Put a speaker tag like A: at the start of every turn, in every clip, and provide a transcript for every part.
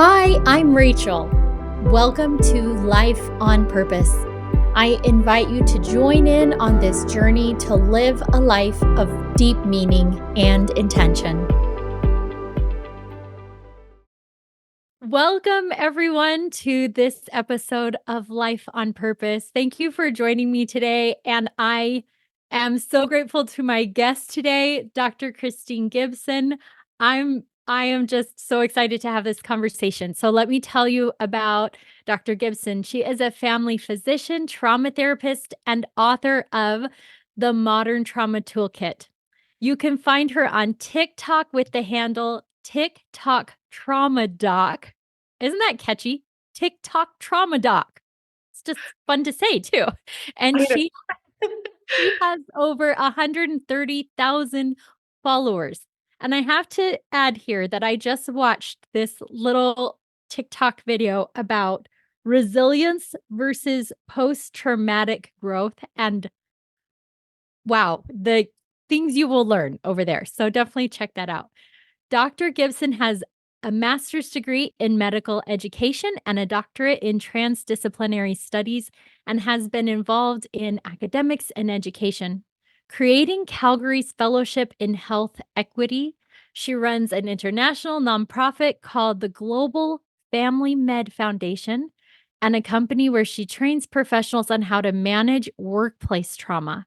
A: Hi, I'm Rachel. Welcome to Life on Purpose. I invite you to join in on this journey to live a life of deep meaning and intention. Welcome, everyone, to this episode of Life on Purpose. Thank you for joining me today. And I am so grateful to my guest today, Dr. Christine Gibson. I am just so excited to have this conversation. So let me tell you about Dr. Gibson. She is a family physician, trauma therapist, and author of the Modern Trauma Toolkit. You can find her on TikTok with the handle TikTok Trauma Doc. Isn't that catchy? TikTok Trauma Doc. It's just fun to say too. And
B: I know.
A: she has over 130,000 followers. And I have to add here that I just watched this little TikTok video about resilience versus post-traumatic growth. And wow, the things you will learn over there. So definitely check that out. Dr. Gibson has a master's degree in medical education and a doctorate in transdisciplinary studies and has been involved in academics and education. Creating Calgary's Fellowship in Health Equity, she runs an international nonprofit called the Global Family Med Foundation and a company where she trains professionals on how to manage workplace trauma,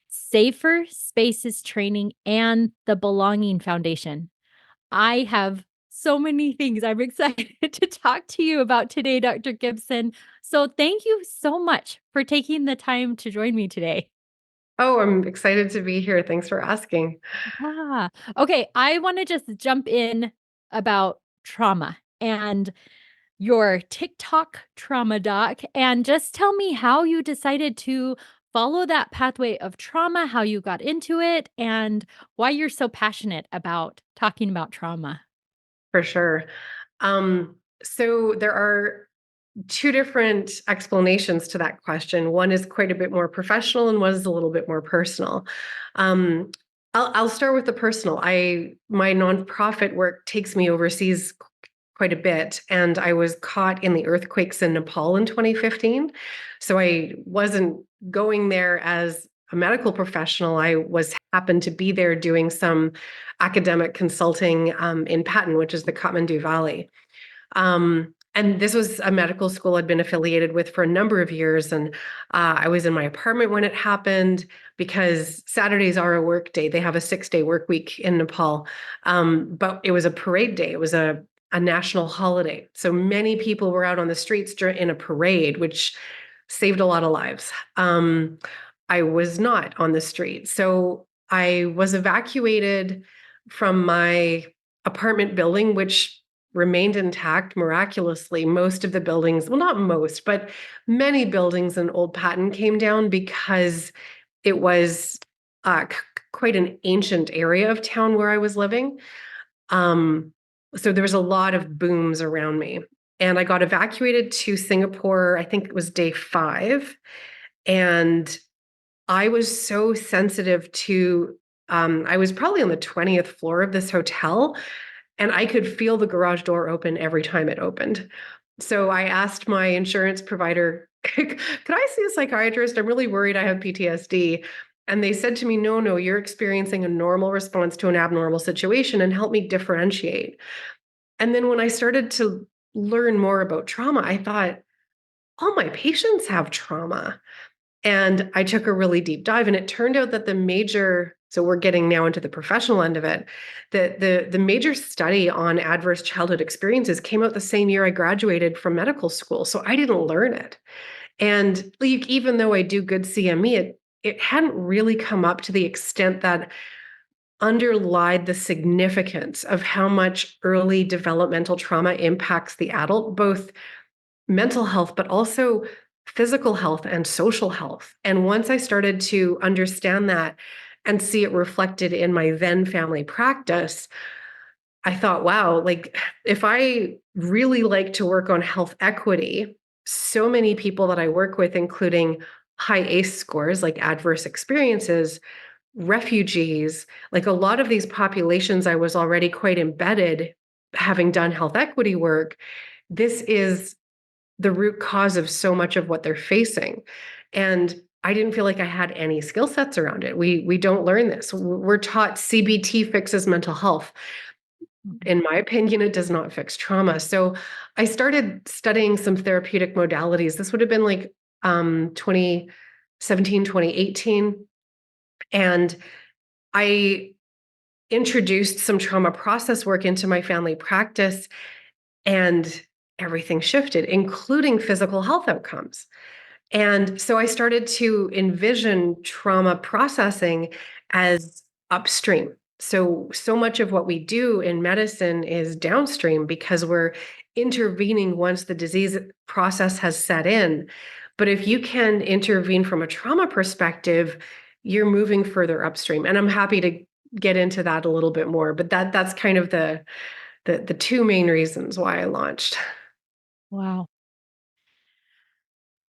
A: Safer Spaces Training, and the Belonging Foundation. I have so many things I'm excited to talk to you about today, Dr. Gibson. So thank you so much for taking the time to join me today.
B: Oh, I'm excited to be here. Thanks for asking.
A: Yeah. Okay. I want to just jump in about trauma and your TikTok trauma doc and just tell me how you decided to follow that pathway of trauma, how you got into it, and why you're so passionate about talking about trauma.
B: For sure. So there are two different explanations to that question. One is quite a bit more professional, and one is a little bit more personal. Um, I'll start with the personal. My nonprofit work takes me overseas quite a bit, and I was caught in the earthquakes in Nepal in 2015. So I wasn't going there as a medical professional. I was happened to be there doing some academic consulting in Patton, which is the Kathmandu Valley. And this was a medical school I'd been affiliated with for a number of years. And I was in my apartment when it happened because Saturdays are a work day. They have a 6-day work week in Nepal. But it was a parade day. It was a national holiday. So many people were out on the streets in a parade, which saved a lot of lives. I was not on the street. So I was evacuated from my apartment building, which remained intact miraculously. Most of the buildings, well, not most, but many buildings in Old Patton came down because it was quite an ancient area of town where I was living. So there was a lot of booms around me. And I got evacuated to Singapore, I think it was day 5. And I was so sensitive to, I was probably on the 20th floor of this hotel, and I could feel the garage door open every time it opened. So I asked my insurance provider, could I see a psychiatrist? I'm really worried I have PTSD. And they said to me, no, you're experiencing a normal response to an abnormal situation, and help me differentiate. And then when I started to learn more about trauma, I thought, all my patients have trauma. And I took a really deep dive, and it turned out that so we're getting now into the professional end of it, the major study on adverse childhood experiences came out the same year I graduated from medical school. So I didn't learn it. And even though I do good CME, it hadn't really come up to the extent that underlied the significance of how much early developmental trauma impacts the adult, both mental health, but also physical health and social health. And once I started to understand that and see it reflected in my then family practice, I thought, wow, like if I really like to work on health equity, so many people that I work with, including high ACE scores, like adverse experiences, refugees, like a lot of these populations, I was already quite embedded having done health equity work, this is the root cause of so much of what they're facing. And I didn't feel like I had any skill sets around it. We don't learn this. We're taught CBT fixes mental health. In my opinion, it does not fix trauma. So I started studying some therapeutic modalities. This would have been like 2017, 2018. And I introduced some trauma process work into my family practice, and everything shifted, including physical health outcomes. And so I started to envision trauma processing as upstream. So much of what we do in medicine is downstream because we're intervening once the disease process has set in. But if you can intervene from a trauma perspective, you're moving further upstream. And I'm happy to get into that a little bit more, but that's kind of the two main reasons why I launched.
A: Wow.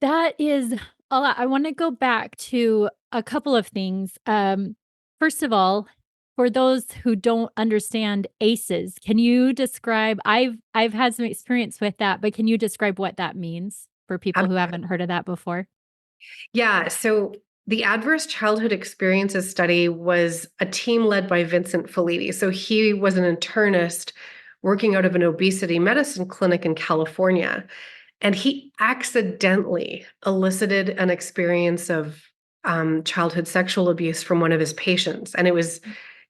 A: That is a lot. I want to go back to a couple of things. First of all, for those who don't understand ACEs, can you describe I've had some experience with that, but can you describe what that means for people who haven't heard of that before?
B: Yeah, so the Adverse Childhood Experiences study was a team led by Vincent Felitti. So he was an internist working out of an obesity medicine clinic in California. And he accidentally elicited an experience of childhood sexual abuse from one of his patients. And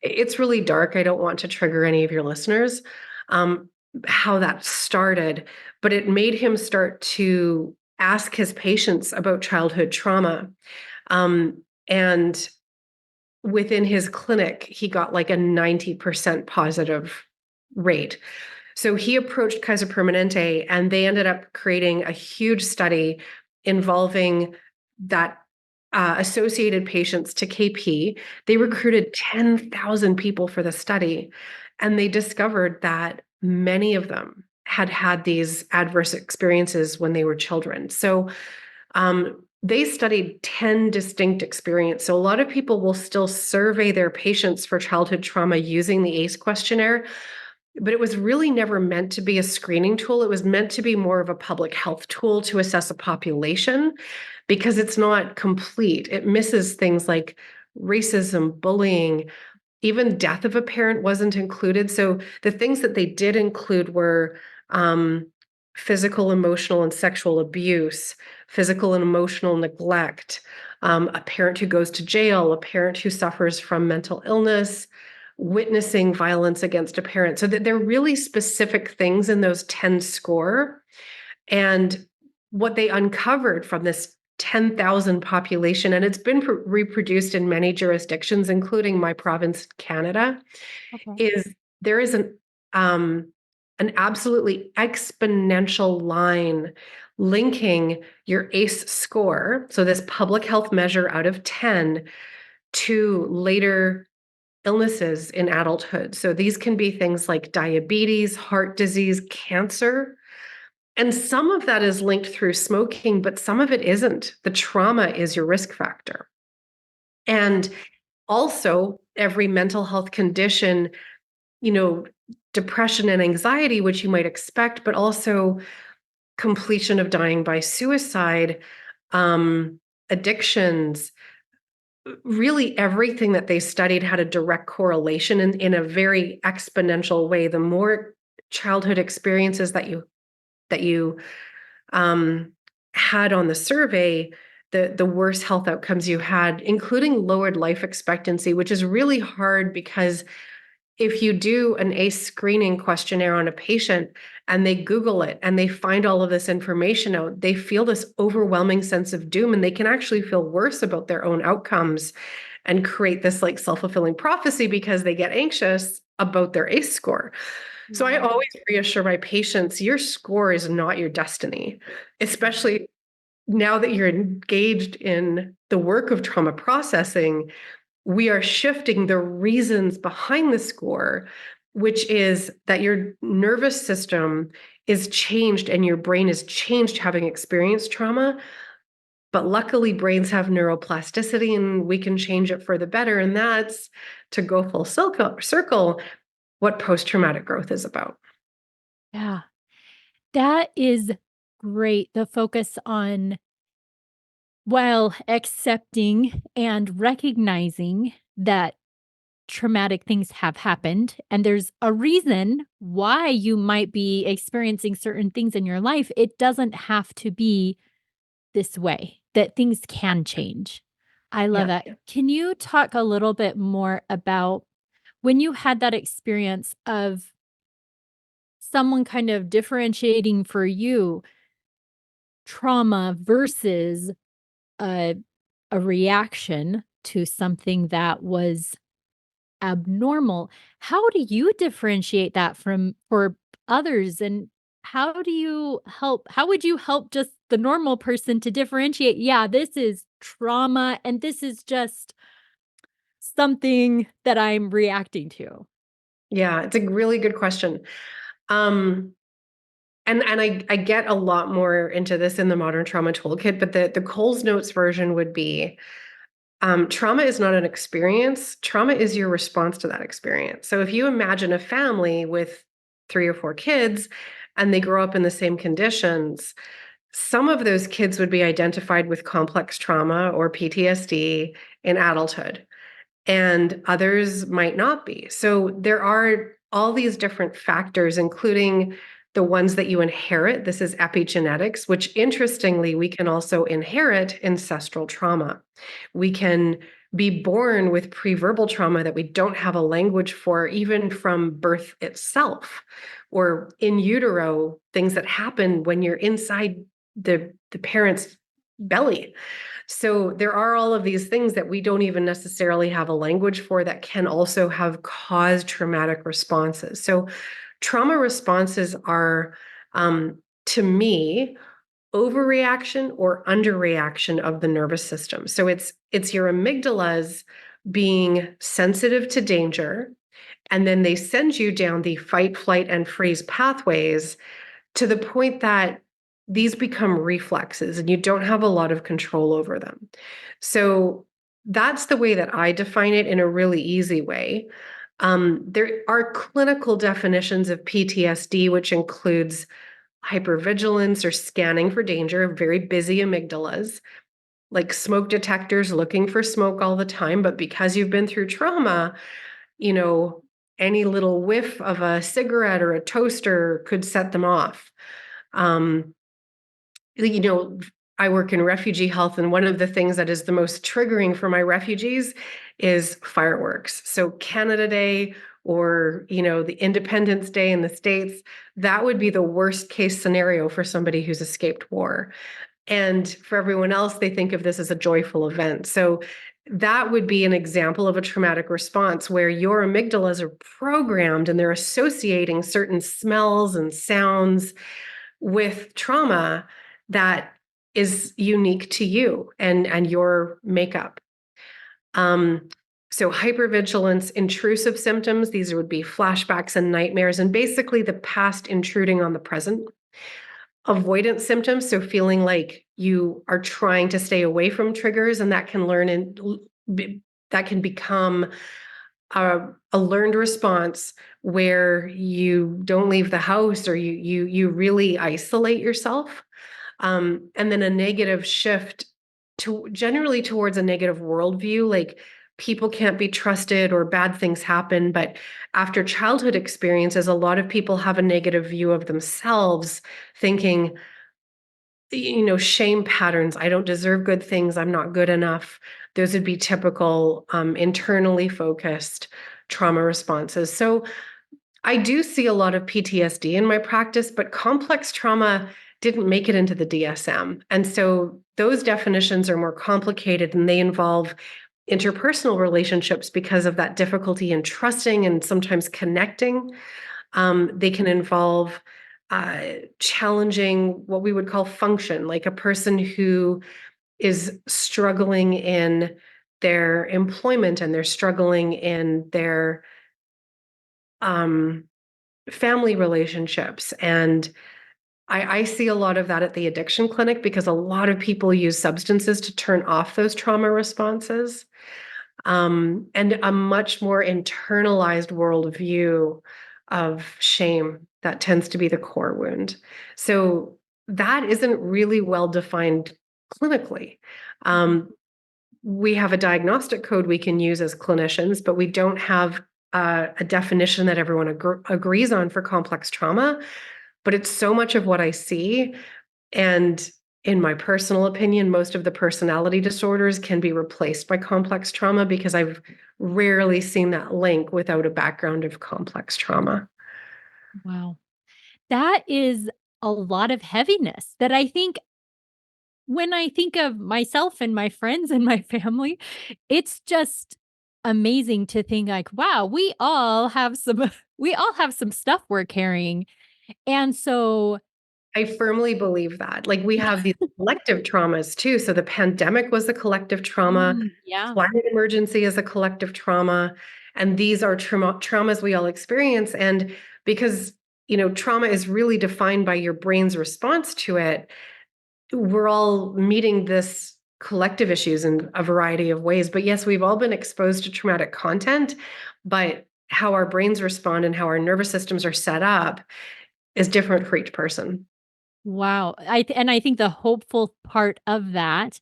B: it's really dark. I don't want to trigger any of your listeners, um, how that started, but it made him start to ask his patients about childhood trauma. And within his clinic, he got like a 90% positive rate. So he approached Kaiser Permanente, and they ended up creating a huge study involving that associated patients to KP. They recruited 10,000 people for the study, and they discovered that many of them had had these adverse experiences when they were children. So they studied 10 distinct experiences. So a lot of people will still survey their patients for childhood trauma using the ACE questionnaire, but it was really never meant to be a screening tool. It was meant to be more of a public health tool to assess a population because it's not complete. It misses things like racism, bullying, even death of a parent wasn't included. So the things that they did include were physical, emotional, and sexual abuse, physical and emotional neglect, a parent who goes to jail, a parent who suffers from mental illness, witnessing violence against a parent. So that they're really specific things in those 10 score. And what they uncovered from this 10,000 population, and it's been reproduced in many jurisdictions, including my province, Canada,
A: Okay.
B: is there is an absolutely exponential line linking your ACE score, so this public health measure out of 10, to later illnesses in adulthood. So these can be things like diabetes, heart disease, cancer. And some of that is linked through smoking, but some of it isn't. The trauma is your risk factor. And also, every mental health condition, you know, depression and anxiety, which you might expect, but also completion of dying by suicide, addictions, really everything that they studied had a direct correlation in a very exponential way. The more childhood experiences that you had on the survey, the worse health outcomes you had, including lowered life expectancy, which is really hard because if you do an ACE screening questionnaire on a patient and they Google it and they find all of this information out, they feel this overwhelming sense of doom, and they can actually feel worse about their own outcomes and create this like self-fulfilling prophecy because they get anxious about their ACE score. So I
A: Mm.
B: always reassure my patients, your score is not your destiny, especially now that you're engaged in the work of trauma processing. We are shifting the reasons behind the score, which is that your nervous system is changed and your brain is changed having experienced trauma. But luckily, brains have neuroplasticity and we can change it for the better. And that's, to go full circle, what post traumatic growth is about.
A: Yeah. That is great. The focus on, while accepting and recognizing that traumatic things have happened and there's a reason why you might be experiencing certain things in your life, it doesn't have to be this way, that things can change. I love
B: Yeah.
A: that. Can you talk a little bit more about when you had that experience of someone kind of differentiating for you trauma versus a a reaction to something that was abnormal? How do you differentiate that from for others, and how would you help just the normal person to differentiate, yeah, this is trauma and this is just something that I'm reacting to?
B: Yeah, it's a really good question. Um, and I get a lot more into this in the Modern Trauma Toolkit, but the Coles Notes version would be, trauma is not an experience. Trauma is your response to that experience. So if you imagine a family with 3 or 4 kids and they grow up in the same conditions, some of those kids would be identified with complex trauma or PTSD in adulthood, and others might not be. So there are all these different factors, including the ones that you inherit. This is epigenetics, which interestingly, we can also inherit ancestral trauma. We can be born with pre-verbal trauma that we don't have a language for, even from birth itself, or in utero, things that happen when you're inside the parent's belly. So there are all of these things that we don't even necessarily have a language for that can also have caused traumatic responses. So trauma responses are, to me, overreaction or underreaction of the nervous system. So it's your amygdalas being sensitive to danger, and then they send you down the fight, flight, and freeze pathways to the point that these become reflexes and you don't have a lot of control over them. So that's the way that I define it in a really easy way. There are clinical definitions of PTSD, which includes hypervigilance or scanning for danger, very busy amygdalas, like smoke detectors looking for smoke all the time. But because you've been through trauma, you know, any little whiff of a cigarette or a toaster could set them off. Um, you know, I work in refugee health, and one of the things that is the most triggering for my refugees is fireworks. So Canada Day, or, the Independence Day in the States, that would be the worst case scenario for somebody who's escaped war. And for everyone else, they think of this as a joyful event. So that would be an example of a traumatic response where your amygdalas are programmed and they're associating certain smells and sounds with trauma that is unique to you and your makeup. Um, so hypervigilance, intrusive symptoms, these would be flashbacks and nightmares, and basically the past intruding on the present. Avoidance symptoms, so feeling like you are trying to stay away from triggers, and that can that can become a learned response where you don't leave the house, or you really isolate yourself. And then a negative shift to generally towards a negative worldview, like people can't be trusted or bad things happen. But after childhood experiences, a lot of people have a negative view of themselves, thinking, shame patterns. I don't deserve good things. I'm not good enough. Those would be typical internally focused trauma responses. So I do see a lot of PTSD in my practice, but complex trauma didn't make it into the DSM. And so those definitions are more complicated, and they involve interpersonal relationships because of that difficulty in trusting and sometimes connecting. They can involve challenging what we would call function, like a person who is struggling in their employment and they're struggling in their um, family relationships. And I see a lot of that at the addiction clinic because a lot of people use substances to turn off those trauma responses. And a much more internalized worldview of shame that tends to be the core wound. So that isn't really well defined clinically. We have a diagnostic code we can use as clinicians, but we don't have a definition that everyone agrees on for complex trauma. But it's so much of what I see. And in my personal opinion, most of the personality disorders can be replaced by complex trauma because I've rarely seen that link without a background of complex trauma.
A: Wow. That is a lot of heaviness that I think when I think of myself and my friends and my family, it's just amazing to think like, wow, we all have some we all have some stuff we're carrying. And so
B: I firmly believe that. Like we have these collective traumas too. So the pandemic was a collective trauma,
A: Yeah.
B: climate emergency is a collective trauma, and these are traumas we all experience. And because trauma is really defined by your brain's response to it, we're all meeting this collective issues in a variety of ways. But yes, we've all been exposed to traumatic content, but how our brains respond and how our nervous systems are set up is different for each person.
A: Wow. I think the hopeful part of that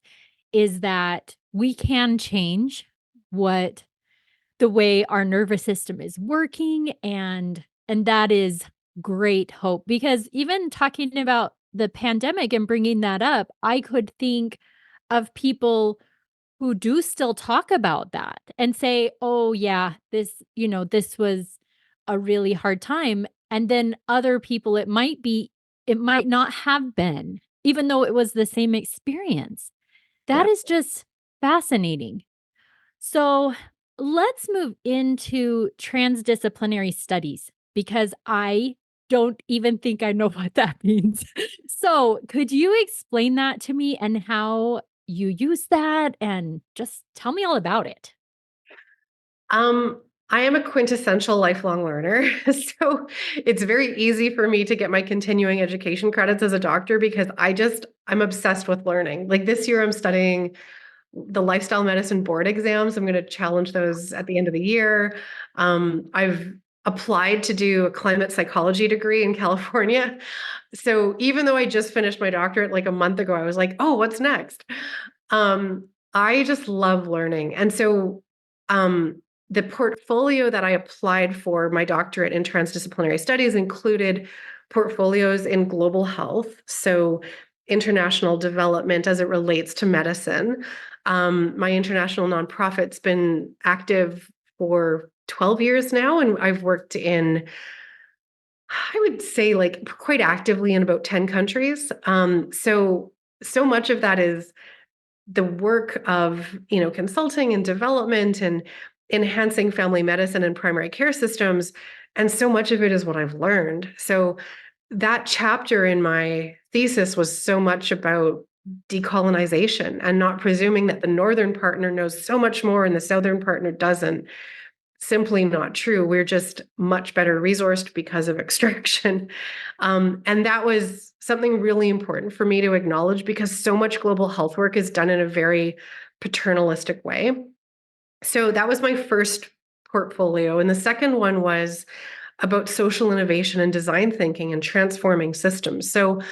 A: is that we can change what the way our nervous system is working, and that is great hope, because even talking about the pandemic and bringing that up, I could think of people who do still talk about that and say, "Oh yeah, this was a really hard time." And then other people it might not have been, even though it was the same experience. That
B: Yeah.
A: is just fascinating. So let's move into transdisciplinary studies because I don't even think I know what that means. So, could you explain that to me and how you use that and just tell me all about it?
B: I am a quintessential lifelong learner. So it's very easy for me to get my continuing education credits as a doctor because I'm obsessed with learning. Like this year, I'm studying the lifestyle medicine board exams. I'm going to challenge those at the end of the year. I've applied to do a climate psychology degree in California. So even though I just finished my doctorate like a month ago, I was like, oh, what's next? I just love learning. And so the portfolio that I applied for my doctorate in transdisciplinary studies included portfolios in global health. So international development as it relates to medicine. My international nonprofit's been active for 12 years now, and I've worked I would say, like quite actively in about 10 countries. So much of that is the work of, consulting and development and enhancing family medicine and primary care systems. And so much of it is what I've learned. So that chapter in my thesis was so much about decolonization and not presuming that the northern partner knows so much more and the southern partner doesn't. Simply not true. We're just much better resourced because of extraction. And that was something really important for me to acknowledge because so much global health work is done in a very paternalistic way. So that was my first portfolio. And the second one was about social innovation and design thinking and transforming systems. So,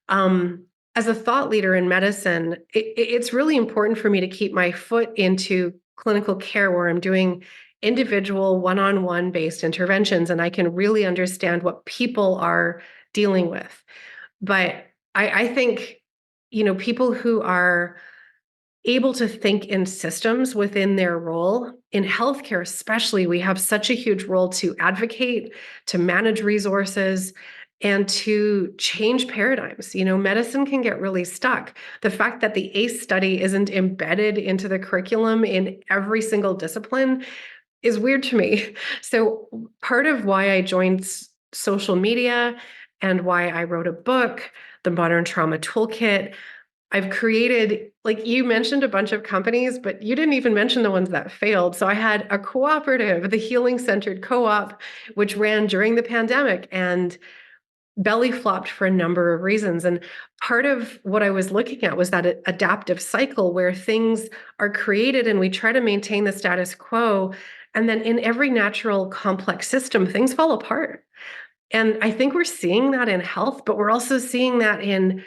B: as a thought leader in medicine, it's really important for me to keep my foot into clinical care where I'm doing individual one-on-one based interventions and I can really understand what people are dealing with. But I think, people who are able to think in systems within their role in healthcare, especially, we have such a huge role to advocate, to manage resources, and to change paradigms. Medicine can get really stuck. The fact that the ACE study isn't embedded into the curriculum in every single discipline is weird to me. So part of why I joined social media and why I wrote a book, the Modern Trauma Toolkit, I've created, like you mentioned a bunch of companies, but you didn't even mention the ones that failed. So I had a cooperative, the Healing Centered Co-op, which ran during the pandemic and belly flopped for a number of reasons. And part of what I was looking at was that adaptive cycle where things are created and we try to maintain the status quo. And then in every natural complex system, things fall apart. And I think we're seeing that in health, but we're also seeing that in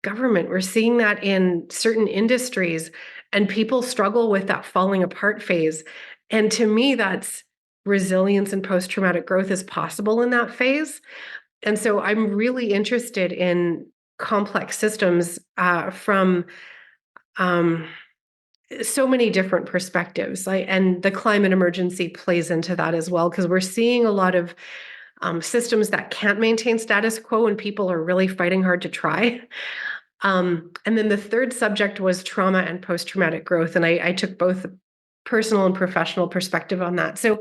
B: government. We're seeing that in certain industries, and people struggle with that falling apart phase. And to me, that's resilience and post-traumatic growth is possible in that phase. And so I'm really interested in complex systems from um, so many different perspectives. And the climate emergency plays into that as well, because we're seeing a lot of systems that can't maintain status quo, and people are really fighting hard to try. And then the third subject was trauma and post-traumatic growth. And I took both personal and professional perspective on that. So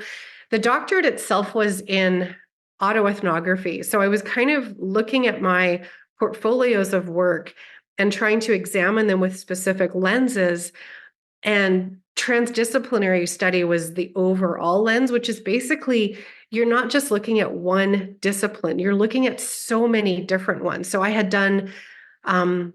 B: the doctorate itself was in autoethnography. So I was kind of looking at my portfolios of work and trying to examine them with specific lenses. And transdisciplinary study was the overall lens, which is basically you're not just looking at one discipline, you're looking at so many different ones. So I had done um,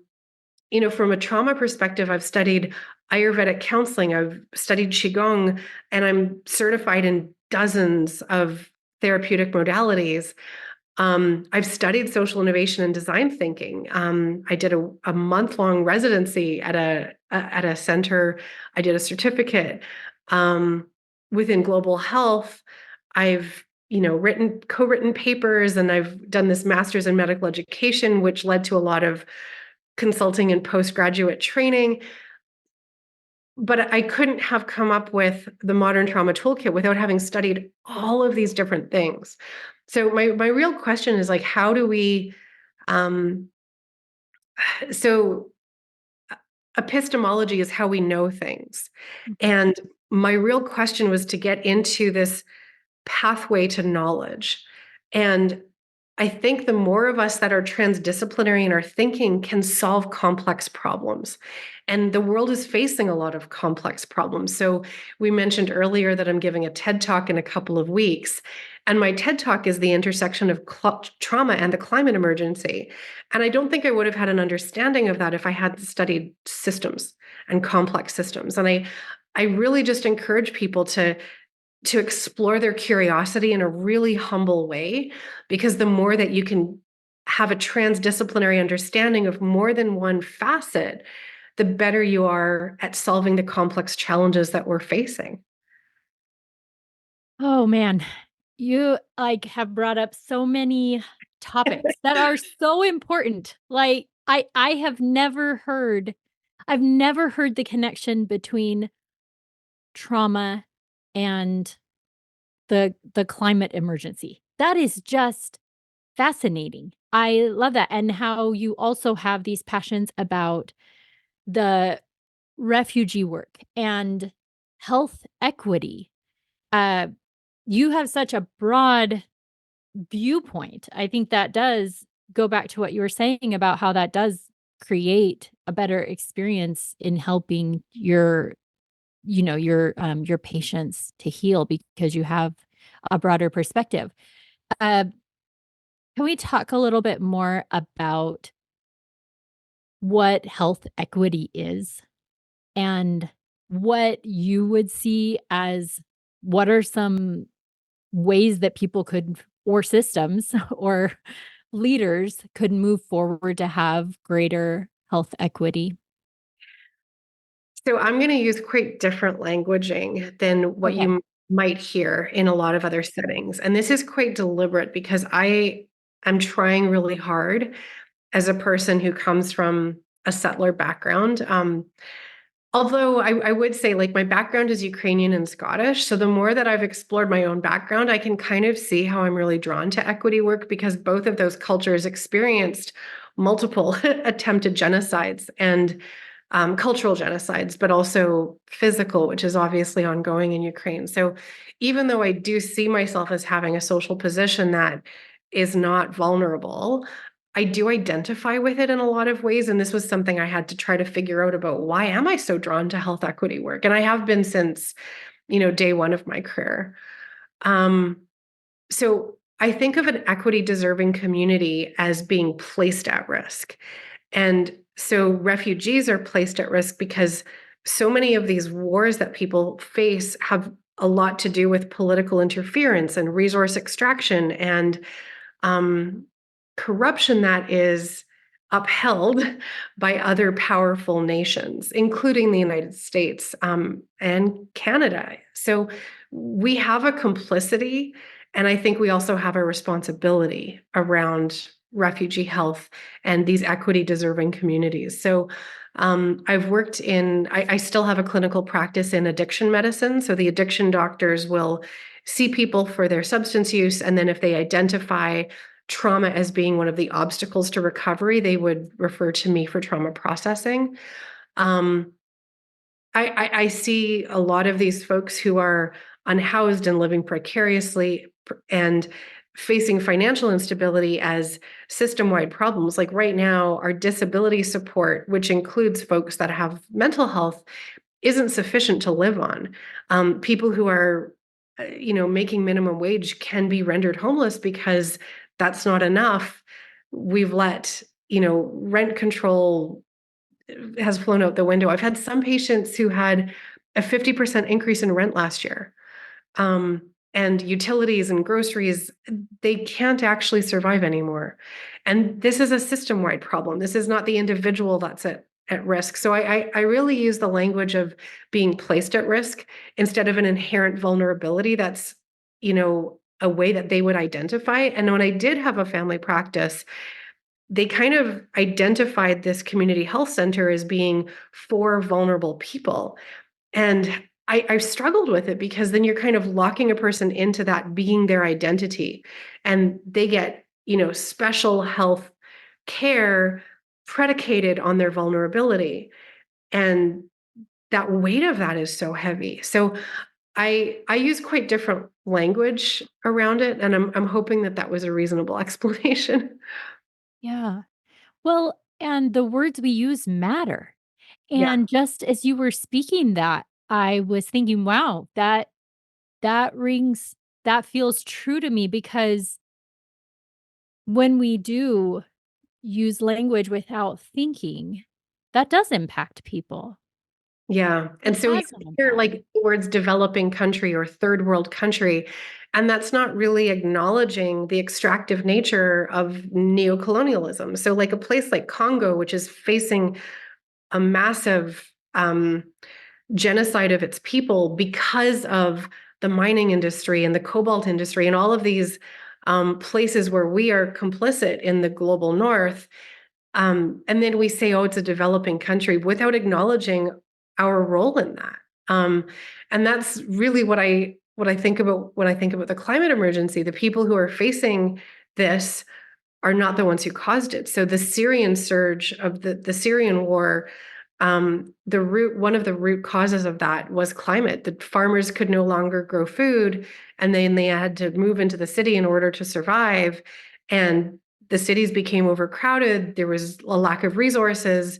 B: from a trauma perspective, I've studied Ayurvedic counseling, I've studied Qigong, and I'm certified in dozens of therapeutic modalities. I've studied social innovation and design thinking. I did a month-long residency at a center. I did a certificate within global health. I've co-written papers, and I've done this master's in medical education, which led to a lot of consulting and postgraduate training. But I couldn't have come up with the Modern Trauma Toolkit without having studied all of these different things. So my real question is like, how do we um, so epistemology is how we know things. And my real question was to get into this pathway to knowledge. And I think the more of us that are transdisciplinary in our thinking can solve complex problems. And the world is facing a lot of complex problems. So we mentioned earlier that I'm giving a TED Talk in a couple of weeks. And my TED Talk is the intersection of trauma and the climate emergency. And I don't think I would have had an understanding of that if I hadn't studied systems and complex systems. And I really just encourage people to explore their curiosity in a really humble way, because the more that you can have a transdisciplinary understanding of more than one facet, the better you are at solving the complex challenges that we're facing.
A: Oh man, you like have brought up so many topics that are so important. Like I have never heard I've never heard the connection between trauma and the climate emergency. That is just fascinating. I love that, and how you also have these passions about the refugee work and health equity. Uh, you have such a broad viewpoint. I think that does go back to what you were saying about how that does create a better experience in helping your patients to heal because you have a broader perspective. Uh, can we talk a little bit more about what health equity is and what you would see as what are some ways that people could or systems or leaders could move forward to have greater health equity?
B: So I'm going to use quite different languaging than what
A: Okay.
B: you might hear in a lot of other settings. And this is quite deliberate because I am trying really hard as a person who comes from a settler background. Although I would say, like, my background is Ukrainian and Scottish. So the more that I've explored my own background, I can kind of see how I'm really drawn to equity work, because both of those cultures experienced multiple attempted genocides and cultural genocides, but also physical, which is obviously ongoing in Ukraine. So even though I do see myself as having a social position that is not vulnerable, I do identify with it in a lot of ways. And this was something I had to try to figure out about, why am I so drawn to health equity work? And I have been since, day one of my career. Um, so I think of an equity deserving community as being placed at risk. And so refugees are placed at risk because so many of these wars that people face have a lot to do with political interference and resource extraction and um, corruption that is upheld by other powerful nations, including the United States and Canada. So we have a complicity, and I think we also have a responsibility around refugee health and these equity deserving communities. So I've worked I still have a clinical practice in addiction medicine. So the addiction doctors will see people for their substance use, and then if they identify trauma as being one of the obstacles to recovery, they would refer to me for trauma processing. Um, I see a lot of these folks who are unhoused and living precariously and facing financial instability as system-wide problems. Like right now, our disability support, which includes folks that have mental health, isn't sufficient to live on. People who are, making minimum wage can be rendered homeless because that's not enough. We've let, rent control has flown out the window. I've had some patients who had a 50% increase in rent last year. And utilities and groceries, they can't actually survive anymore. And this is a system-wide problem. This is not the individual that's at risk. So I really use the language of being placed at risk instead of an inherent vulnerability that's, a way that they would identify. And when I did have a family practice, they kind of identified this community health center as being for vulnerable people. And I struggled with it because then you're kind of locking a person into that being their identity. And they get, special health care predicated on their vulnerability. And that weight of that is so heavy. So I use quite different language around it. And I'm hoping that that was a reasonable explanation.
A: Yeah. Well, and the words we use matter.
B: Yeah.
A: And just as you were speaking that, I was thinking, wow, that rings that feels true to me because when we do use language without thinking, that does impact people.
B: Yeah.
A: It
B: And so you
A: has an
B: hear
A: impact.
B: like the words developing country or third world country, and that's not really acknowledging the extractive nature of neocolonialism. So, like a place like Congo, which is facing a massive genocide of its people because of the mining industry and the cobalt industry and all of these places where we are complicit in the global north. And then we say, oh, it's a developing country without acknowledging our role in that. Um, and that's really what I think about when I think about the climate emergency. The people who are facing this are not the ones who caused it. So the Syrian surge of the Syrian war, one of the root causes of that was climate. The farmers could no longer grow food, and then they had to move into the city in order to survive. And the cities became overcrowded. There was a lack of resources,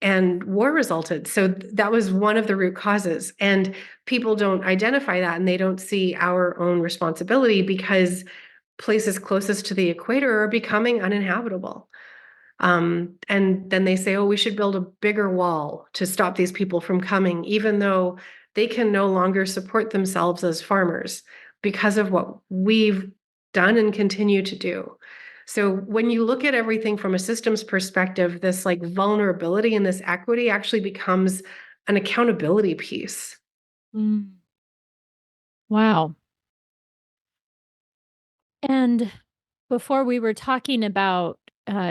B: and war resulted. So that was one of the root causes. And people don't identify that, and they don't see our own responsibility because places closest to the equator are becoming uninhabitable. And then they say, oh, we should build a bigger wall to stop these people from coming, even though they can no longer support themselves as farmers because of what we've done and continue to do. So when you look at everything from a systems perspective, this like vulnerability and this equity actually becomes an accountability piece.
A: Mm, wow. And before we were talking about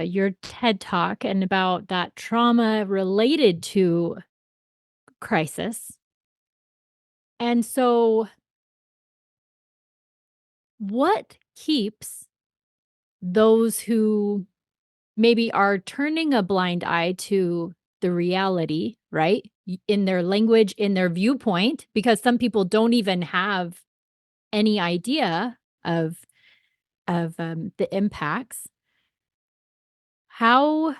A: your TED talk and about that trauma related to crisis. And so, what keeps those who maybe are turning a blind eye to the reality, right? In their language, in their viewpoint, because some people don't even have any idea of the impacts. How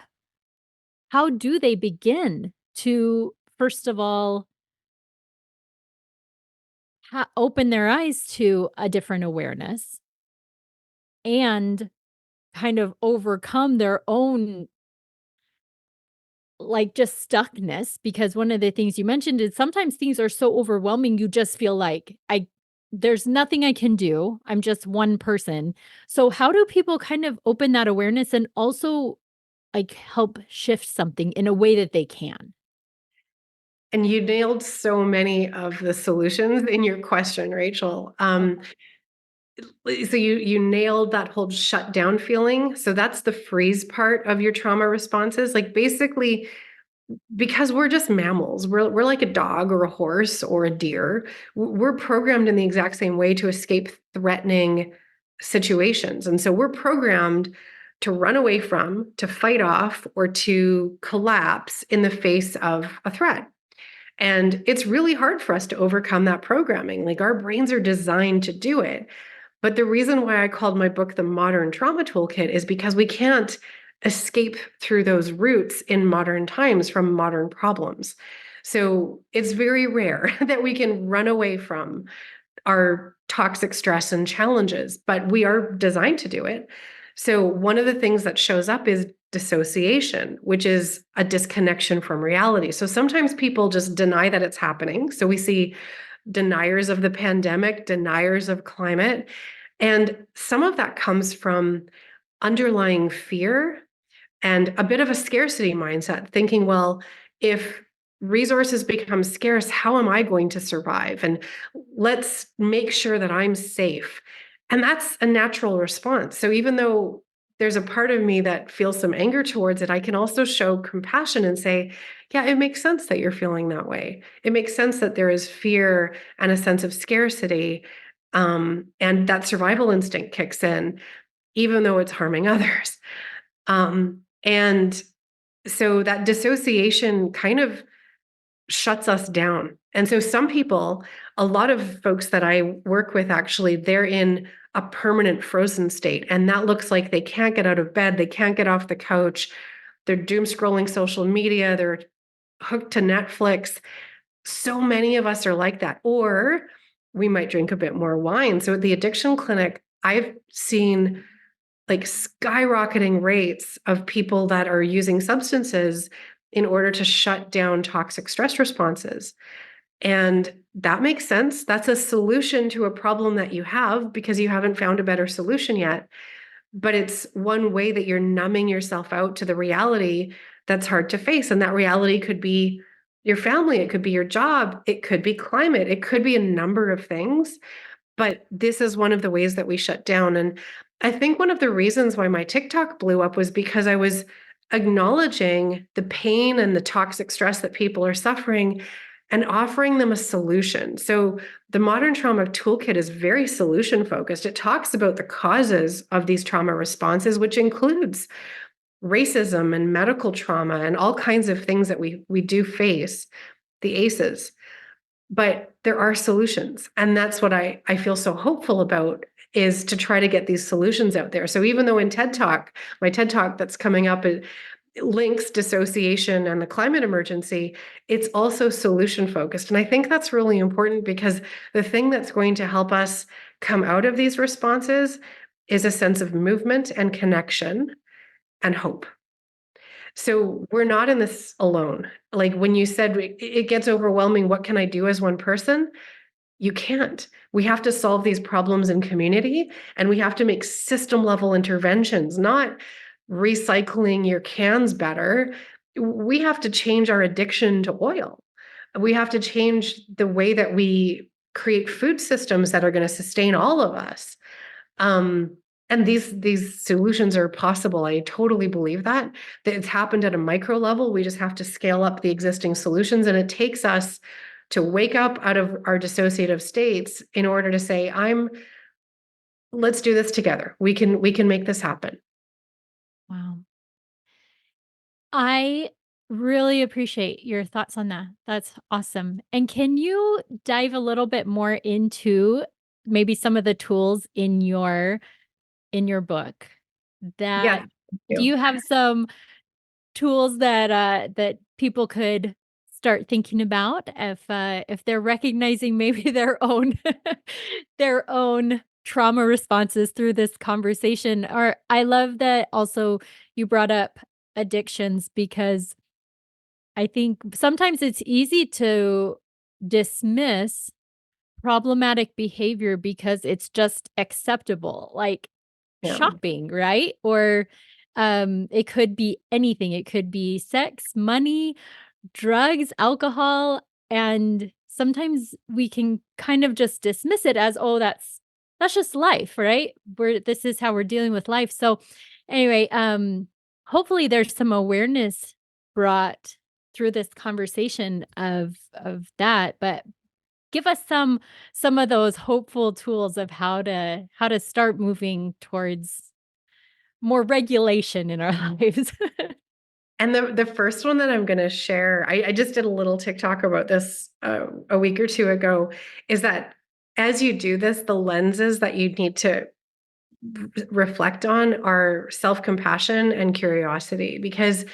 A: how do they begin to first of all open their eyes to a different awareness and kind of overcome their own like just stuckness because one of the things you mentioned is sometimes things are so overwhelming you just feel like there's nothing I can do. I'm just one person. So how do people kind of open that awareness and also like help shift something in a way that they can?
B: And you nailed so many of the solutions in your question, Rachel. So you nailed that whole shutdown feeling. So that's the freeze part of your trauma responses. Like basically, because we're just mammals, we're like a dog or a horse or a deer. We're programmed in the exact same way to escape threatening situations. And so we're programmed to run away from, to fight off, or to collapse in the face of a threat. And it's really hard for us to overcome that programming. Like our brains are designed to do it. But the reason why I called my book the Modern Trauma Toolkit is because we can't escape through those roots in modern times from modern problems. So it's very rare that we can run away from our toxic stress and challenges, but we are designed to do it. So one of the things that shows up is dissociation, which is a disconnection from reality. So sometimes people just deny that it's happening. So we see deniers of the pandemic, deniers of climate. And some of that comes from underlying fear and a bit of a scarcity mindset, thinking, well, if resources become scarce, how am I going to survive? And let's make sure that I'm safe. And that's a natural response. So even though there's a part of me that feels some anger towards it, I can also show compassion and say, yeah, it makes sense that you're feeling that way. It makes sense that there is fear and a sense of scarcity. And that survival instinct kicks in, even though it's harming others. And so that dissociation kind of shuts us down. And so some people, a lot of folks that I work with, actually, they're in a permanent frozen state. And that looks like they can't get out of bed, they can't get off the couch, they're doom scrolling social media, they're hooked to Netflix. So many of us are like that. Or we might drink a bit more wine. So at the addiction clinic, I've seen like skyrocketing rates of people that are using substances in order to shut down toxic stress responses. And that makes sense. That's a solution to a problem that you have because you haven't found a better solution yet. But it's one way that you're numbing yourself out to the reality that's hard to face. And that reality could be your family, it could be your job, it could be climate, it could be a number of things. But this is one of the ways that we shut down. And I think one of the reasons why my TikTok blew up was because I was acknowledging the pain and the toxic stress that people are suffering and offering them a solution. So the Modern Trauma Toolkit is very solution focused. It talks about the causes of these trauma responses, which includes racism and medical trauma and all kinds of things that we do face, the ACEs. But there are solutions. And that's what I feel so hopeful about, is to try to get these solutions out there. So even though in TED Talk, my TED Talk that's coming up, it links dissociation and the climate emergency, it's also solution focused. And I think that's really important because the thing that's going to help us come out of these responses is a sense of movement and connection and hope. So we're not in this alone. Like when you said it gets overwhelming, what can I do as one person? You can't. We have to solve these problems in community, and we have to make system level interventions, not recycling your cans better. We have to change our addiction to oil. We have to change the way that we create food systems that are going to sustain all of us. Um, and these solutions are possible. I totally believe that it's happened at a micro level. We just have to scale up the existing solutions, and it takes us to wake up out of our dissociative states in order to say, let's do this together. We can make this happen.
A: Wow. I really appreciate your thoughts on that. That's awesome. And can you dive a little bit more into maybe some of the tools in your book
B: Yes,
A: that
B: thank
A: do
B: you.
A: you have some tools that that people could start thinking about if they're recognizing maybe their own their own trauma responses through this conversation? Or I love that also you brought up addictions because I think sometimes it's easy to dismiss problematic behavior because it's just acceptable, like
B: Yeah.
A: shopping, right? Or it could be anything. It could be sex, money, drugs, alcohol, and sometimes we can kind of just dismiss it as, oh, that's just life, right? This is how we're dealing with life. So anyway, hopefully there's some awareness brought through this conversation of that, but give us some of those hopeful tools of how to start moving towards more regulation in our lives.
B: And the first one that I'm going to share, I just did a little TikTok about this a week or two ago, is that as you do this, the lenses that you need to reflect on are self-compassion and curiosity. Because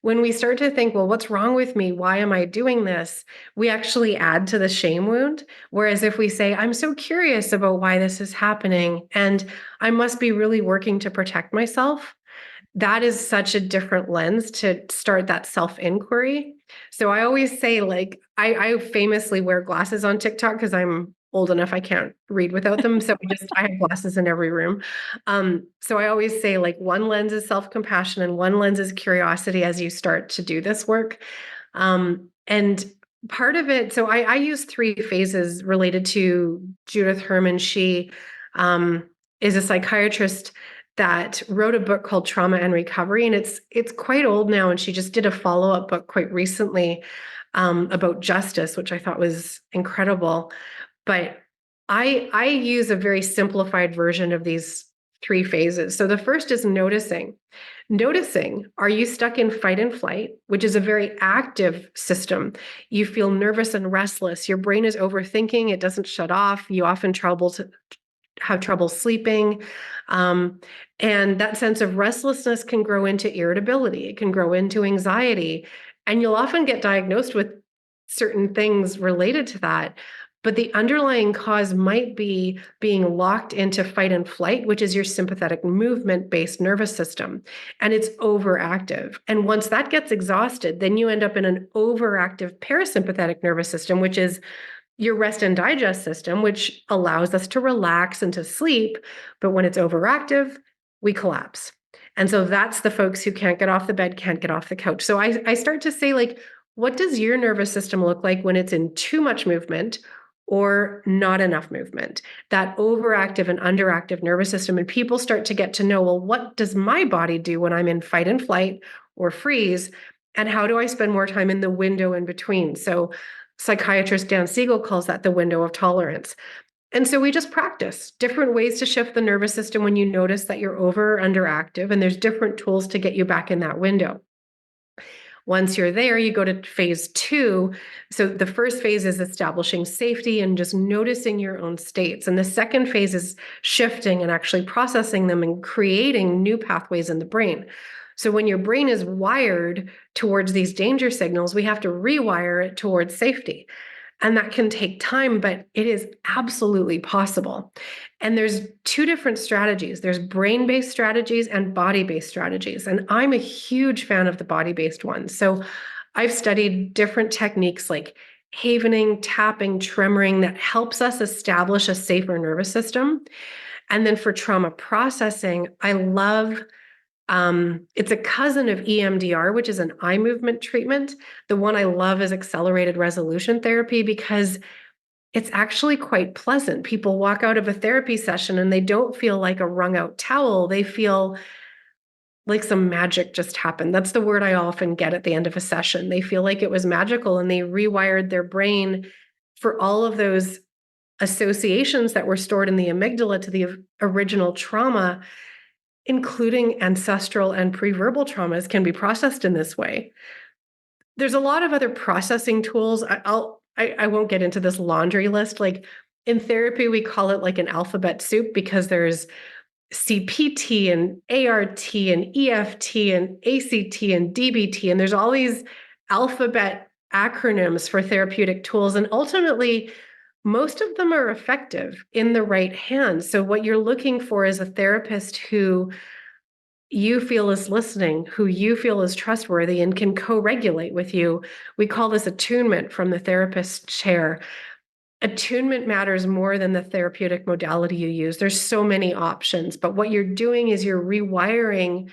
B: when we start to think, well, what's wrong with me? Why am I doing this? We actually add to the shame wound. Whereas if we say, I'm so curious about why this is happening, and I must be really working to protect myself, that is such a different lens to start that self-inquiry. So I always say, like, I famously wear glasses on TikTok because I'm old enough I can't read without them. So I have glasses in every room. So I always say, like, one lens is self-compassion and one lens is curiosity as you start to do this work. And part of it, so I use three phases related to Judith Herman. She is a psychiatrist that wrote a book called Trauma and Recovery, and it's quite old now. And she just did a follow-up book quite recently about justice, which I thought was incredible. But I use a very simplified version of these three phases. So the first is noticing. Noticing, are you stuck in fight and flight, which is a very active system? You feel nervous and restless. Your brain is overthinking. It doesn't shut off. You often have trouble sleeping. And that sense of restlessness can grow into irritability. It can grow into anxiety. And you'll often get diagnosed with certain things related to that. But the underlying cause might be being locked into fight and flight, which is your sympathetic movement-based nervous system. And it's overactive. And once that gets exhausted, then you end up in an overactive parasympathetic nervous system, which is your rest and digest system, which allows us to relax and to sleep. But when it's overactive, we collapse. And so that's the folks who can't get off the bed, can't get off the couch. So I start to say, like, what does your nervous system look like when it's in too much movement or not enough movement? That overactive and underactive nervous system. And people start to get to know, well, what does my body do when I'm in fight and flight or freeze? And how do I spend more time in the window in between? So psychiatrist Dan Siegel calls that the window of tolerance. And so we just practice different ways to shift the nervous system when you notice that you're over or underactive, and there's different tools to get you back in that window. Once you're there, you go to phase two. So the first phase is establishing safety and just noticing your own states. And the second phase is shifting and actually processing them and creating new pathways in the brain. So when your brain is wired towards these danger signals, we have to rewire it towards safety. And that can take time, but it is absolutely possible. And there's two different strategies. There's brain-based strategies and body-based strategies. And I'm a huge fan of the body-based ones. So I've studied different techniques like havening, tapping, tremoring that helps us establish a safer nervous system. And then for trauma processing, I love it's a cousin of EMDR, which is an eye movement treatment. The one I love is accelerated resolution therapy because it's actually quite pleasant. People walk out of a therapy session and they don't feel like a wrung out towel. They feel like some magic just happened. That's the word I often get at the end of a session. They feel like it was magical and they rewired their brain for all of those associations that were stored in the amygdala to the original trauma, including ancestral and pre-verbal traumas, can be processed in this way. There's a lot of other processing tools. I won't get into this laundry list. Like in therapy, we call it like an alphabet soup because there's CPT and ART and EFT and ACT and DBT, and there's all these alphabet acronyms for therapeutic tools. And ultimately, most of them are effective in the right hands. So what you're looking for is a therapist who you feel is listening, who you feel is trustworthy and can co-regulate with you. We call this attunement from the therapist chair. attunement matters more than the therapeutic modality you use. There's so many options, but what you're doing is you're rewiring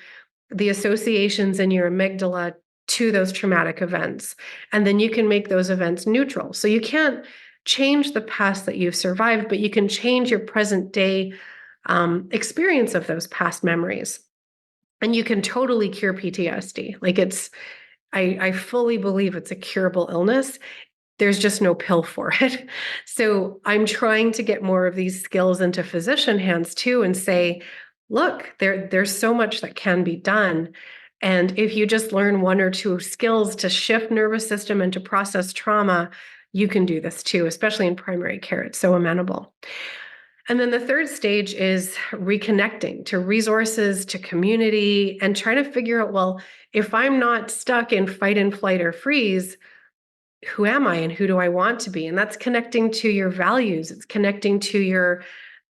B: the associations in your amygdala to those traumatic events. And then you can make those events neutral. So you can't change the past that you've survived, but you can change your present day experience of those past memories. And you can totally cure PTSD. Like I fully believe it's a curable illness. There's just no pill for it. So I'm trying to get more of these skills into physician hands too and say, look, there's so much that can be done. And if you just learn one or two skills to shift nervous system and to process trauma, you can do this too, especially in primary care. It's so amenable. And then the third stage is reconnecting to resources, to community, and trying to figure out, well, if I'm not stuck in fight and flight or freeze, who am I and who do I want to be? And that's connecting to your values. It's connecting to your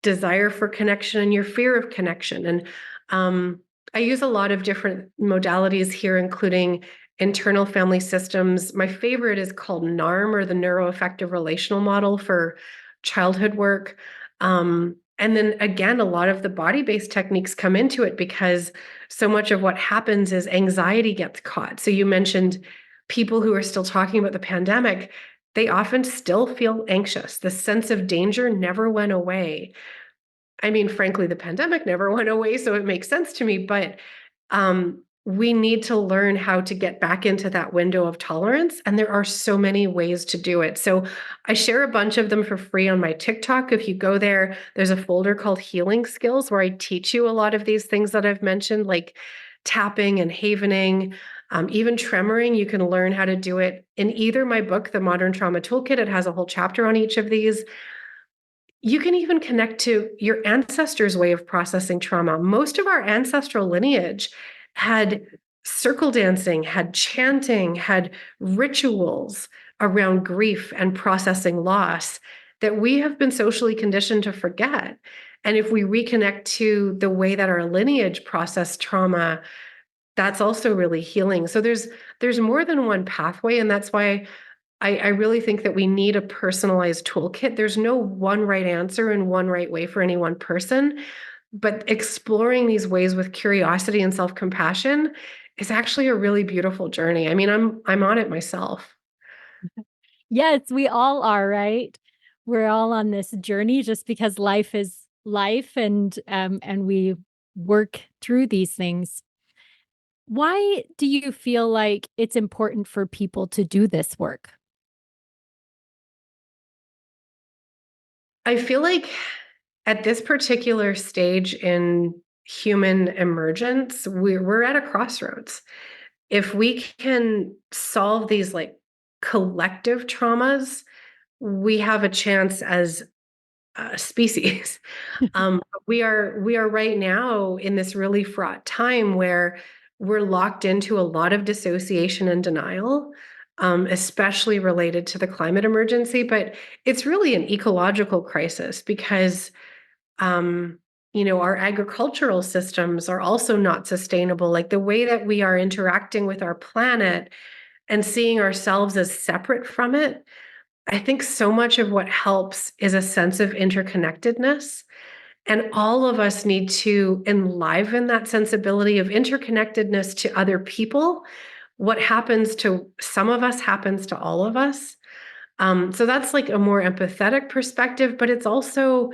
B: desire for connection and your fear of connection. And I use a lot of different modalities here, including internal family systems. My favorite is called NARM, or the neuroaffective relational model for childhood work. And then again, a lot of the body-based techniques come into it because so much of what happens is anxiety gets caught. So you mentioned people who are still talking about the pandemic, they often still feel anxious. The sense of danger never went away. I mean, frankly, the pandemic never went away, so it makes sense to me, but we need to learn how to get back into that window of tolerance, and there are so many ways to do it. So I share a bunch of them for free on my TikTok. If you go there, there's a folder called Healing Skills where I teach you a lot of these things that I've mentioned, like tapping and havening, even tremoring. You can learn how to do it in either my book, The Modern Trauma Toolkit. It has a whole chapter on each of these. You can even connect to your ancestors' way of processing trauma. Most of our ancestral lineage had circle dancing, had chanting, had rituals around grief and processing loss that we have been socially conditioned to forget. And if we reconnect to the way that our lineage processed trauma, that's also really healing. So there's more than one pathway, and that's why I really think that we need a personalized toolkit. There's no one right answer and one right way for any one person, but exploring these ways with curiosity and self-compassion is actually a really beautiful journey. I mean, I'm on it myself.
A: Yes, we all are, right? We're all on this journey just because life is life, and we work through these things. Why do you feel like it's important for people to do this work?
B: I feel like at this particular stage in human emergence, we're at a crossroads. If we can solve these like collective traumas, we have a chance as a species. We are right now in this really fraught time where we're locked into a lot of dissociation and denial, especially related to the climate emergency. But it's really an ecological crisis because um, our agricultural systems are also not sustainable. Like the way that we are interacting with our planet and seeing ourselves as separate from it, I think so much of what helps is a sense of interconnectedness. And all of us need to enliven that sensibility of interconnectedness to other people. What happens to some of us happens to all of us. So that's like a more empathetic perspective, but it's also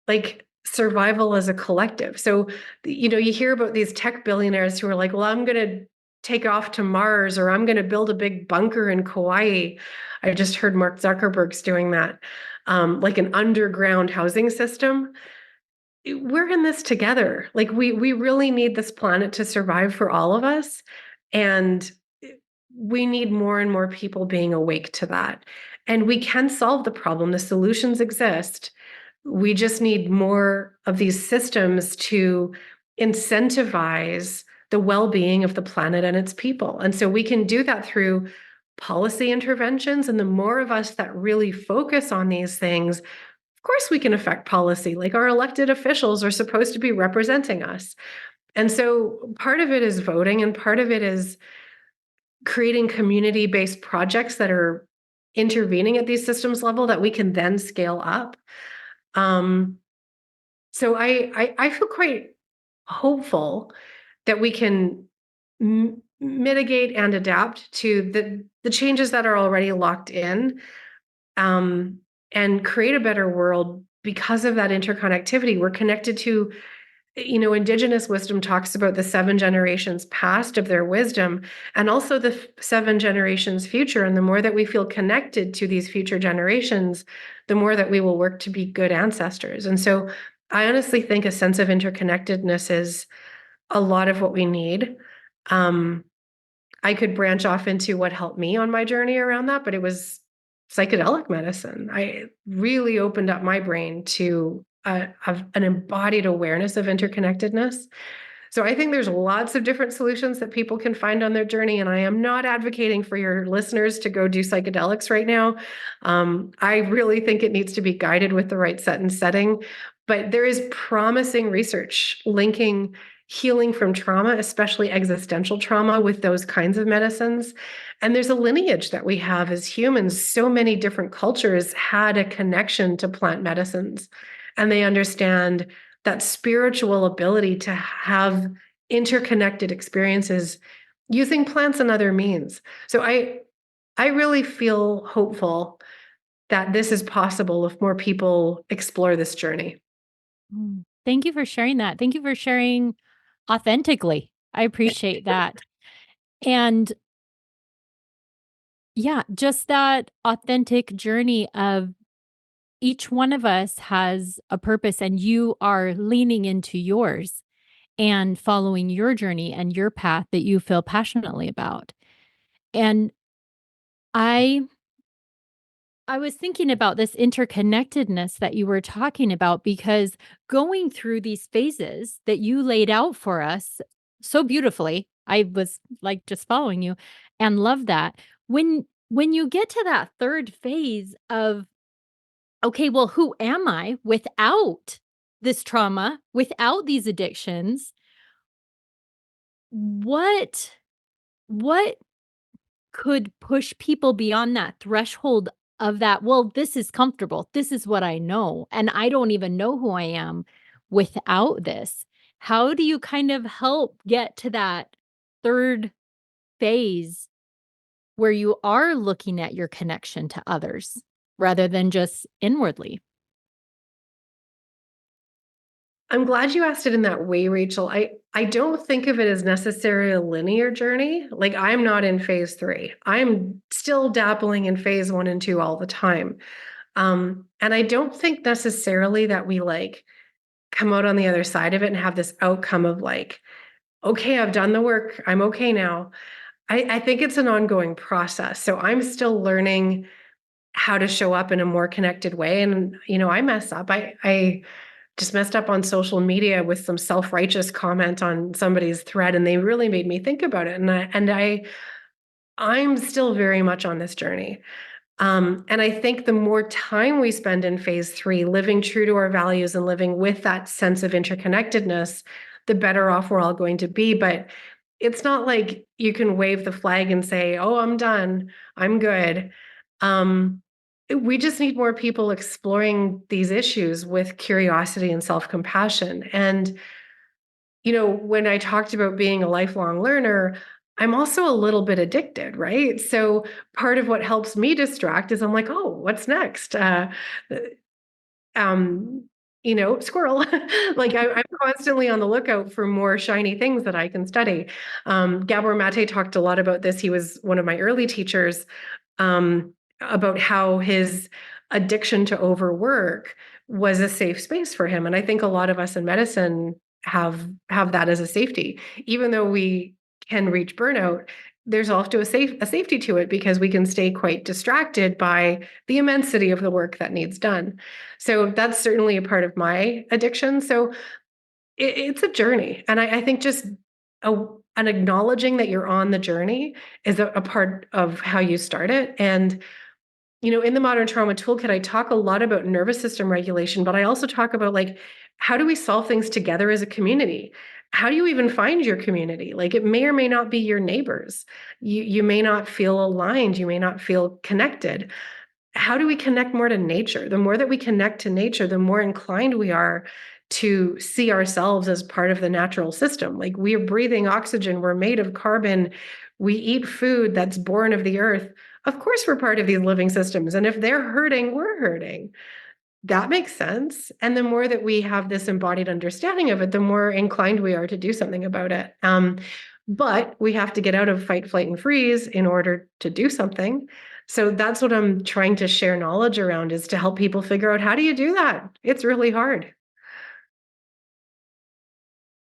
B: like survival as a collective. So, you hear about these tech billionaires who are like, well, I'm going to take off to Mars, or I'm going to build a big bunker in Kauai. I just heard Mark Zuckerberg's doing that, like an underground housing system. We're in this together. Like we really need this planet to survive for all of us. And we need more and more people being awake to that. And we can solve the problem. The solutions exist. We just need more of these systems to incentivize the well-being of the planet and its people. And so we can do that through policy interventions. And the more of us that really focus on these things, of course, we can affect policy. Like our elected officials are supposed to be representing us. And so part of it is voting, and part of it is creating community-based projects that are intervening at these systems level that we can then scale up. So I feel quite hopeful that we can mitigate and adapt to the changes that are already locked in, and create a better world because of that interconnectivity. We're connected to, Indigenous wisdom talks about the 7 generations past of their wisdom and also the 7 generations future. And the more that we feel connected to these future generations, the more that we will work to be good ancestors. And so I honestly think a sense of interconnectedness is a lot of what we need. I could branch off into what helped me on my journey around that, but it was psychedelic medicine. I really opened up my brain to an embodied awareness of interconnectedness. So I think there's lots of different solutions that people can find on their journey. And I am not advocating for your listeners to go do psychedelics right now. I really think it needs to be guided with the right set and setting. But there is promising research linking healing from trauma, especially existential trauma, with those kinds of medicines. And there's a lineage that we have as humans. So many different cultures had a connection to plant medicines, and they understand that spiritual ability to have interconnected experiences using plants and other means. So I really feel hopeful that this is possible if more people explore this journey.
A: Thank you for sharing that. Thank you for sharing authentically. I appreciate that. And yeah, just that authentic journey of each one of us has a purpose, and you are leaning into yours and following your journey and your path that you feel passionately about. And I I was thinking about this interconnectedness that you were talking about, because going through these phases that you laid out for us so beautifully, I was like just following you and love that. When you get to that third phase of, okay, well, who am I without this trauma, without these addictions? What what could push people beyond that threshold of that, well, this is comfortable. This is what I know, and I don't even know who I am without this. How do you kind of help get to that third phase where you are looking at your connection to others rather than just inwardly?
B: I'm glad you asked it in that way, Rachel. I don't think of it as necessarily a linear journey. Like, I'm not in phase 3. I'm still dabbling in phase 1 and 2 all the time. And I don't think necessarily that we like come out on the other side of it and have this outcome of like, okay, I've done the work. I'm okay now. I think it's an ongoing process. So I'm still learning how to show up in a more connected way. And, I mess up. I just messed up on social media with some self-righteous comment on somebody's thread, and they really made me think about it. I'm still very much on this journey. And I think the more time we spend in phase 3, living true to our values and living with that sense of interconnectedness, the better off we're all going to be. But it's not like you can wave the flag and say, oh, I'm done, I'm good. We just need more people exploring these issues with curiosity and self-compassion. And, when I talked about being a lifelong learner, I'm also a little bit addicted, right? So part of what helps me distract is I'm like, oh, what's next? Um, Squirrel. Like, I'm constantly on the lookout for more shiny things that I can study. Gabor Mate talked a lot about this. He was one of my early teachers, about how his addiction to overwork was a safe space for him. And I think a lot of us in medicine have that as a safety. Even though we can reach burnout, there's also a safety to it, because we can stay quite distracted by the immensity of the work that needs done. So that's certainly a part of my addiction. So it's a journey. And I think just an acknowledging that you're on the journey is a part of how you start it. And in the Modern Trauma Toolkit, I talk a lot about nervous system regulation, but I also talk about, like, how do we solve things together as a community? How do you even find your community? Like, it may or may not be your neighbors. You may not feel aligned. You may not feel connected. How do we connect more to nature? The more that we connect to nature, the more inclined we are to see ourselves as part of the natural system. Like, we are breathing oxygen, we're made of carbon, we eat food that's born of the earth. Of course, we're part of these living systems. And if they're hurting, we're hurting. That makes sense. And the more that we have this embodied understanding of it, the more inclined we are to do something about it. But we have to get out of fight, flight, and freeze in order to do something. So that's what I'm trying to share knowledge around, is to help people figure out, how do you do that? It's really hard.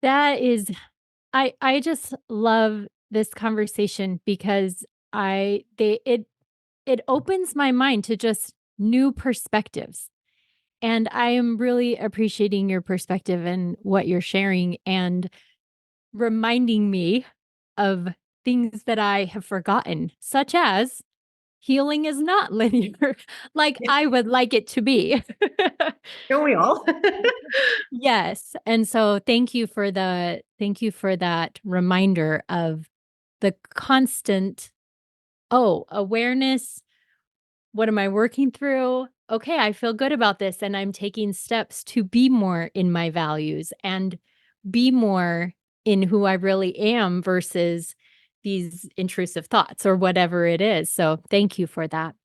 A: That is I just love this conversation because it opens my mind to just new perspectives. And I am really appreciating your perspective and what you're sharing and reminding me of things that I have forgotten, such as healing is not linear like I would like it to be.
B: Don't we all?
A: Yes, and so thank you for that reminder of the constant, "Oh, awareness, what am I working through? Okay, I feel good about this, and I'm taking steps to be more in my values and be more in who I really am versus these intrusive thoughts," or whatever it is, so thank you for that.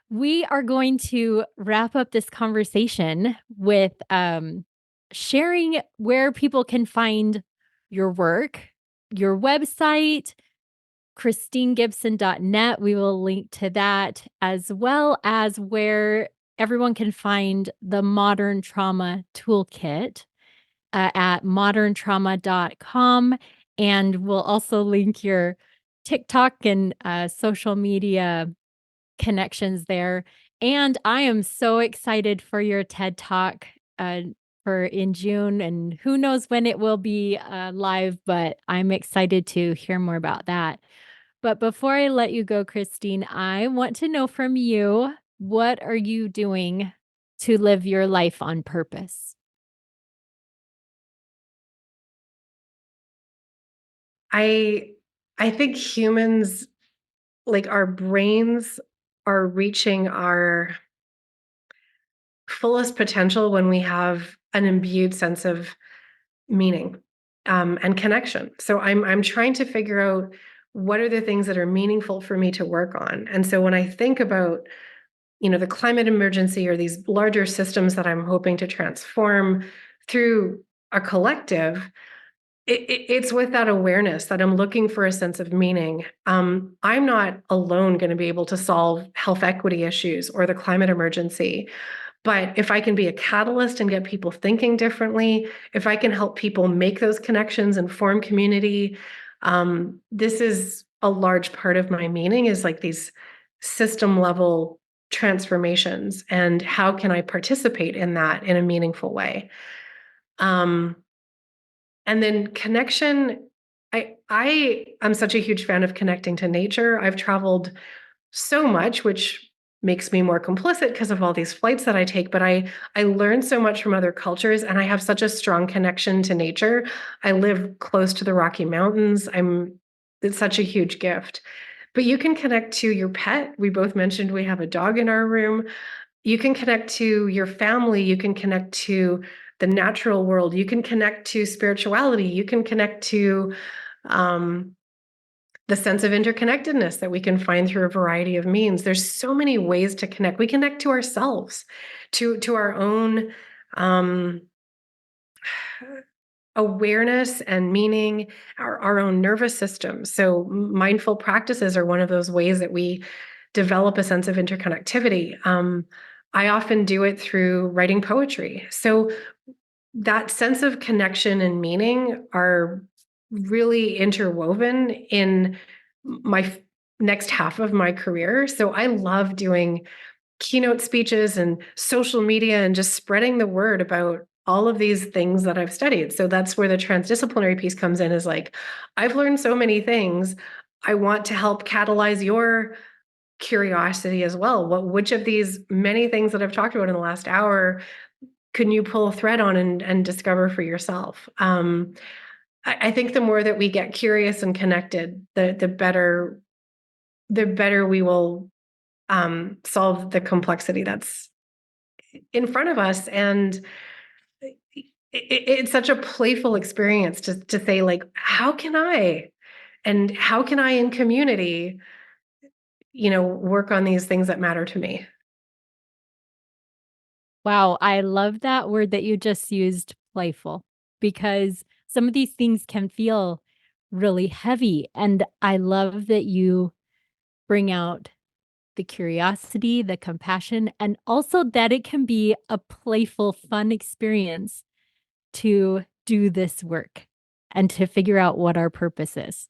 A: We are going to wrap up this conversation with sharing where people can find your work, your website, christinegibson.net. We will link to that, as well as where everyone can find the Modern Trauma Toolkit at moderntrauma.com. And we'll also link your TikTok and social media connections there. And I am so excited for your TED Talk for in June, and who knows when it will be live, but I'm excited to hear more about that. But before I let you go, Christine, I want to know from you, what are you doing to live your life on purpose?
B: I I think humans, like, our brains are reaching our fullest potential when we have an imbued sense of meaning, and connection. So I'm trying to figure out, what are the things that are meaningful for me to work on. And so when I think about, the climate emergency, or these larger systems that I'm hoping to transform through a collective, it's with that awareness that I'm looking for a sense of meaning. I'm not alone going to be able to solve health equity issues or the climate emergency. But if I can be a catalyst and get people thinking differently, if I can help people make those connections and form community, this is a large part of my meaning, is like these system level transformations, and how can I participate in that in a meaningful way. Um, and then connection, I am such a huge fan of connecting to nature. I've traveled so much, which makes me more complicit because of all these flights that I take, but I learn so much from other cultures, and I have such a strong connection to nature. I live close to the Rocky Mountains. It's such a huge gift. But you can connect to your pet. We both mentioned we have a dog in our room. You can connect to your family, you can connect to the natural world, you can connect to spirituality, you can connect to um, the sense of interconnectedness that we can find through a variety of means. There's so many ways to connect. We connect to ourselves, to our own um, awareness and meaning, our own nervous system. So mindful practices are one of those ways that we develop a sense of interconnectivity. I often do it through writing poetry. So that sense of connection and meaning are really interwoven in my next half of my career. So I love doing keynote speeches and social media and just spreading the word about all of these things that I've studied. So that's where the transdisciplinary piece comes in, is like, I've learned so many things. I want to help catalyze your curiosity as well. Which of these many things that I've talked about in the last hour can you pull a thread on and discover for yourself? I think the more that we get curious and connected, the better we will solve the complexity that's in front of us. And it's such a playful experience to say, like, how can I, and how can I in community, work on these things that matter to me.
A: Wow, I love that word that you just used, playful, because some of these things can feel really heavy. And I love that you bring out the curiosity, the compassion, and also that it can be a playful, fun experience to do this work and to figure out what our purpose is.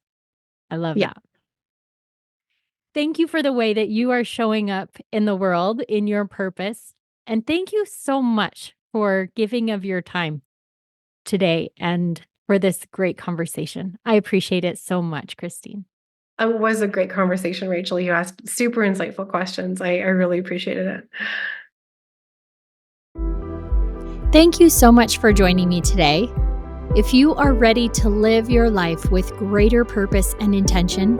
A: I love
B: Yeah.
A: that. Thank you for the way that you are showing up in the world in your purpose. And thank you so much for giving of your time today and for this great conversation. I appreciate it so much, Christine.
B: It was a great conversation, Rachel. You asked super insightful questions. I really appreciated it.
A: Thank you so much for joining me today. If you are ready to live your life with greater purpose and intention,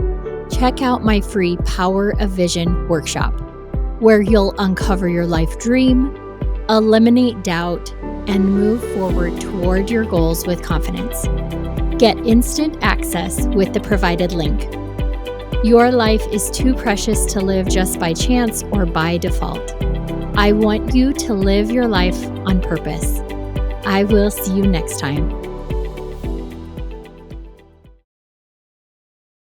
A: check out my free Power of Vision workshop, where you'll uncover your life dream, eliminate doubt, and move forward toward your goals with confidence. Get instant access with the provided link. Your life is too precious to live just by chance or by default. I want you to live your life on purpose. I will see you next time.